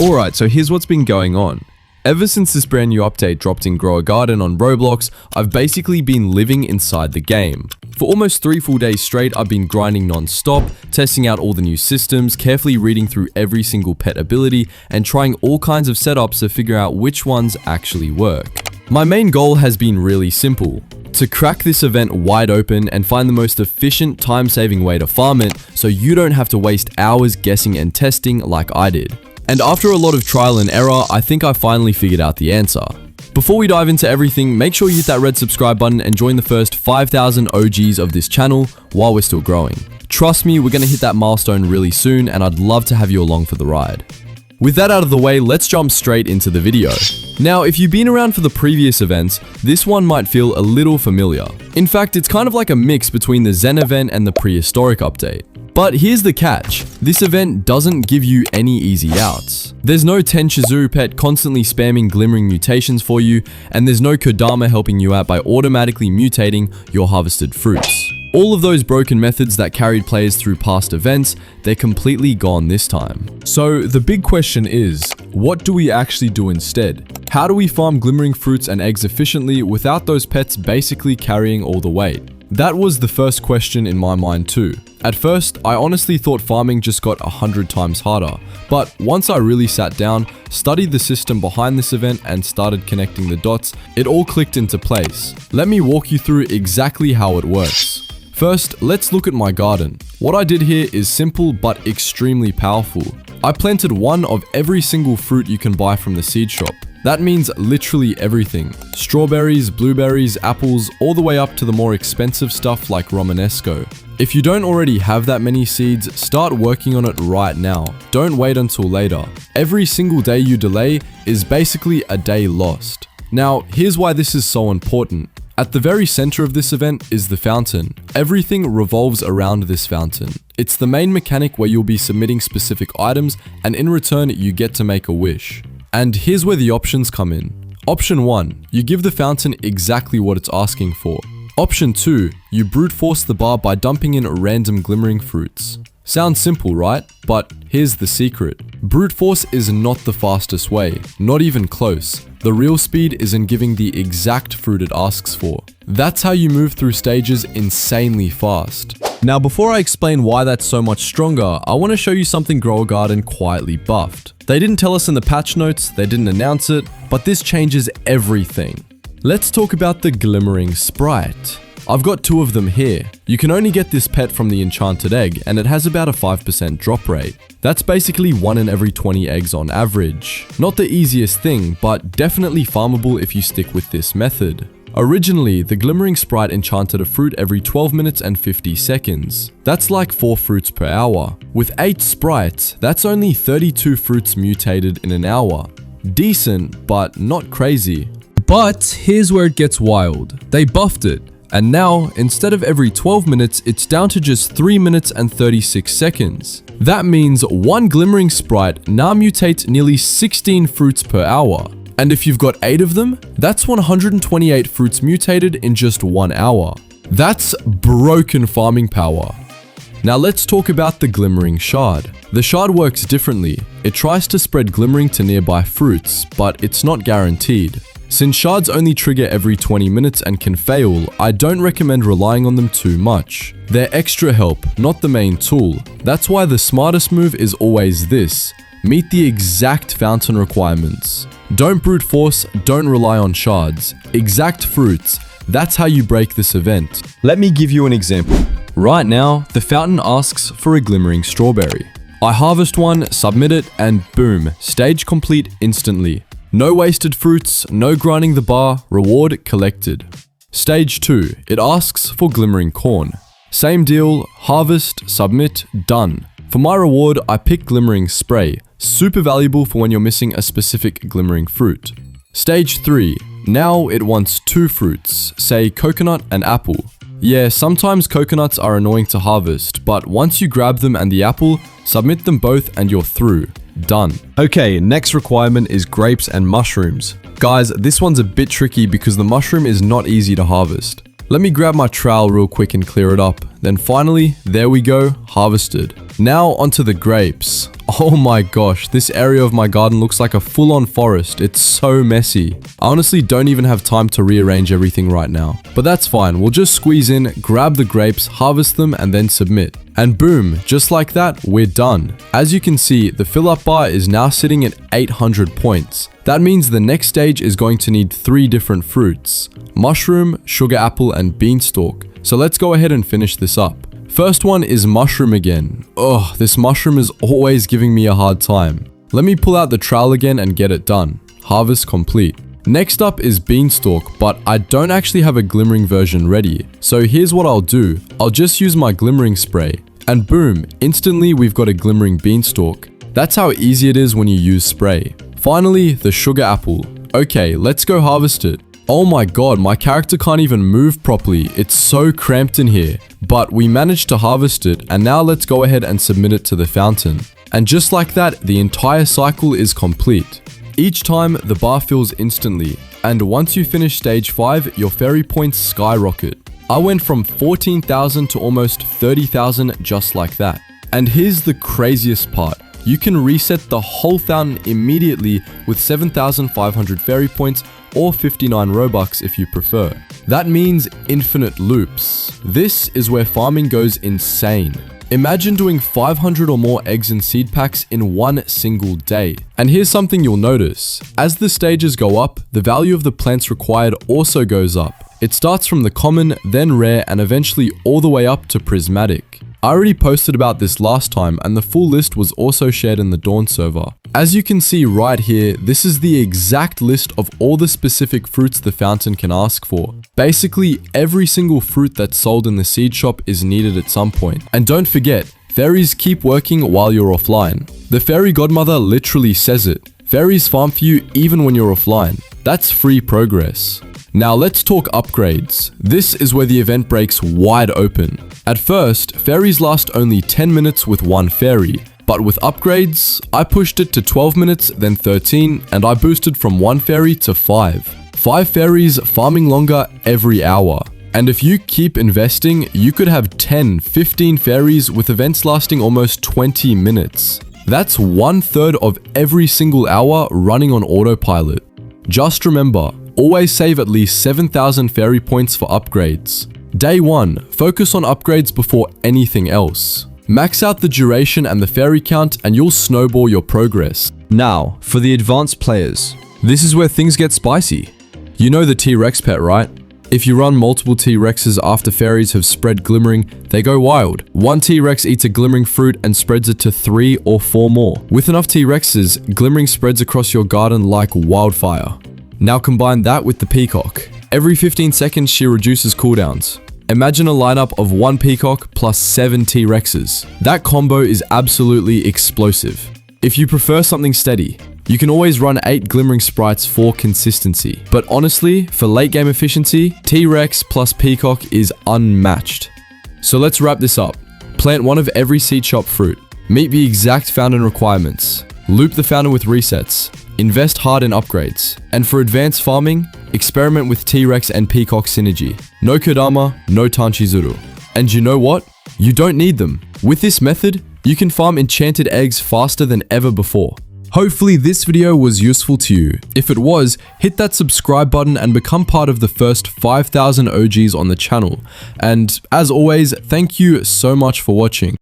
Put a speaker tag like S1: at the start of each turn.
S1: Alright, so here's what's been going on. Ever since this brand new update dropped in Grow a Garden on Roblox, I've basically been living inside the game. For almost 3 full days straight, I've been grinding non-stop, testing out all the new systems, carefully reading through every single pet ability, and trying all kinds of setups to figure out which ones actually work. My main goal has been really simple: to crack this event wide open and find the most efficient, time-saving way to farm it so you don't have to waste hours guessing and testing like I did. And after a lot of trial and error, I think I finally figured out the answer. Before we dive into everything, make sure you hit that red subscribe button and join the first 5,000 OGs of this channel while we're still growing. Trust me, we're gonna hit that milestone really soon, and I'd love to have you along for the ride. With that out of the way, let's jump straight into the video. Now, if you've been around for the previous events, this one might feel a little familiar. In fact, it's kind of like a mix between the Zen event and the prehistoric update. But here's the catch: this event doesn't give you any easy outs. There's no Tenshizuru pet constantly spamming glimmering mutations for you, and there's no Kodama helping you out by automatically mutating your harvested fruits. All of those broken methods that carried players through past events, they're completely gone this time. So the big question is, what do we actually do instead? How do we farm glimmering fruits and eggs efficiently without those pets basically carrying all the weight? That was the first question in my mind too. At first, I honestly thought farming just got 100 times harder, but once I really sat down, studied the system behind this event and started connecting the dots, it all clicked into place. Let me walk you through exactly how it works. First, let's look at my garden. What I did here is simple but extremely powerful. I planted one of every single fruit you can buy from the seed shop. That means literally everything. Strawberries, blueberries, apples, all the way up to the more expensive stuff like Romanesco. If you don't already have that many seeds, start working on it right now. Don't wait until later. Every single day you delay is basically a day lost. Now, here's why this is so important. At the very center of this event is the fountain. Everything revolves around this fountain. It's the main mechanic where you'll be submitting specific items, and in return, you get to make a wish. And here's where the options come in. Option 1, you give the fountain exactly what it's asking for. Option 2, you brute force the bar by dumping in random glimmering fruits. Sounds simple, right? But here's the secret. Brute force is not the fastest way, not even close. The real speed is in giving the exact fruit it asks for. That's how you move through stages insanely fast. Now, before I explain why that's so much stronger, I want to show you something Grow a Garden quietly buffed. They didn't tell us in the patch notes, they didn't announce it, but this changes everything. Let's talk about the Glimmering sprite. I've got 2 of them here. You can only get this pet from the enchanted egg, and it has about a 5% drop rate. That's basically 1 in every 20 eggs on average. Not the easiest thing, but definitely farmable if you stick with this method. Originally, the Glimmering sprite enchanted a fruit every 12 minutes and 50 seconds. That's like 4 fruits per hour. With 8 sprites, that's only 32 fruits mutated in an hour. Decent, but not crazy. But here's where it gets wild. They buffed it. And now, instead of every 12 minutes, it's down to just 3 minutes and 36 seconds. That means 1 Glimmering sprite now mutates nearly 16 fruits per hour. And if you've got 8 of them, that's 128 fruits mutated in just 1 hour. That's broken farming power. Now let's talk about the Glimmering shard. The shard works differently. It tries to spread glimmering to nearby fruits, but it's not guaranteed. Since shards only trigger every 20 minutes and can fail, I don't recommend relying on them too much. They're extra help, not the main tool. That's why the smartest move is always this: meet the exact fountain requirements. Don't brute force, don't rely on shards. Exact fruits, that's how you break this event. Let me give you an example. Right now, the fountain asks for a glimmering strawberry. I harvest one, submit it, and boom, stage complete instantly. No wasted fruits, no grinding the bar, reward collected. Stage 2, it asks for glimmering corn. Same deal, harvest, submit, done. For my reward, I pick glimmering spray, super valuable for when you're missing a specific glimmering fruit. Stage 3, now it wants 2 fruits, say coconut and apple. Yeah, sometimes coconuts are annoying to harvest, but once you grab them and the apple, submit them both and you're through. Done. Okay, next requirement is grapes and mushrooms. Guys, this one's a bit tricky because the mushroom is not easy to harvest. Let me grab my trowel real quick and clear it up. Then finally, there we go, harvested. Now onto the grapes. Oh my gosh, this area of my garden looks like a full-on forest. It's so messy. I honestly don't even have time to rearrange everything right now. But that's fine, we'll just squeeze in, grab the grapes, harvest them, and then submit. And boom, just like that, we're done. As you can see, the fill-up bar is now sitting at 800 points. That means the next stage is going to need 3 different fruits: mushroom, sugar apple, and beanstalk. So let's go ahead and finish this up. First one is mushroom again. Ugh, this mushroom is always giving me a hard time. Let me pull out the trowel again and get it done. Harvest complete. Next up is beanstalk, but I don't actually have a glimmering version ready. So here's what I'll do. I'll just use my glimmering spray. And boom, instantly we've got a glimmering beanstalk. That's how easy it is when you use spray. Finally, the sugar apple. Okay, let's go harvest it. Oh my god, my character can't even move properly. It's so cramped in here. But we managed to harvest it, and now let's go ahead and submit it to the fountain. And just like that, the entire cycle is complete. Each time, the bar fills instantly. And once you finish stage 5, your fairy points skyrocket. I went from 14,000 to almost 30,000 just like that. And here's the craziest part. You can reset the whole fountain immediately with 7,500 fairy points or 59 Robux if you prefer. That means infinite loops. This is where farming goes insane. Imagine doing 500 or more eggs and seed packs in one single day. And here's something you'll notice. As the stages go up, the value of the plants required also goes up. It starts from the common, then rare, and eventually all the way up to prismatic. I already posted about this last time, and the full list was also shared in the Dawn server. As you can see right here, this is the exact list of all the specific fruits the fountain can ask for. Basically, every single fruit that's sold in the seed shop is needed at some point. And don't forget, fairies keep working while you're offline. The fairy godmother literally says it. Fairies farm for you even when you're offline. That's free progress. Now let's talk upgrades. This is where the event breaks wide open. At first, fairies last only 10 minutes with one fairy, but with upgrades, I pushed it to 12 minutes, then 13, and I boosted from 1 fairy to 5. 5 fairies farming longer every hour. And if you keep investing, you could have 10, 15 fairies with events lasting almost 20 minutes. That's 1/3 of every single hour running on autopilot. Just remember, always save at least 7,000 fairy points for upgrades. Day 1, focus on upgrades before anything else. Max out the duration and the fairy count and you'll snowball your progress. Now, for the advanced players. This is where things get spicy. You know the T-Rex pet, right? If you run multiple T-Rexes after fairies have spread Glimmering, they go wild. One T-Rex eats a Glimmering fruit and spreads it to 3 or 4 more. With enough T-Rexes, Glimmering spreads across your garden like wildfire. Now combine that with the peacock. Every 15 seconds she reduces cooldowns. Imagine a lineup of 1 peacock plus 7 T-Rexes. That combo is absolutely explosive. If you prefer something steady, you can always run 8 Glimmering sprites for consistency. But honestly, for late game efficiency, T-Rex plus peacock is unmatched. So let's wrap this up. Plant 1 of every seed shop fruit. Meet the exact fountain requirements. Loop the fountain with resets. Invest hard in upgrades. And for advanced farming, experiment with T-Rex and peacock synergy. No Kodama, no Tanchizuru. And you know what? You don't need them. With this method, you can farm enchanted eggs faster than ever before. Hopefully this video was useful to you. If it was, hit that subscribe button and become part of the first 5,000 OGs on the channel. And as always, thank you so much for watching.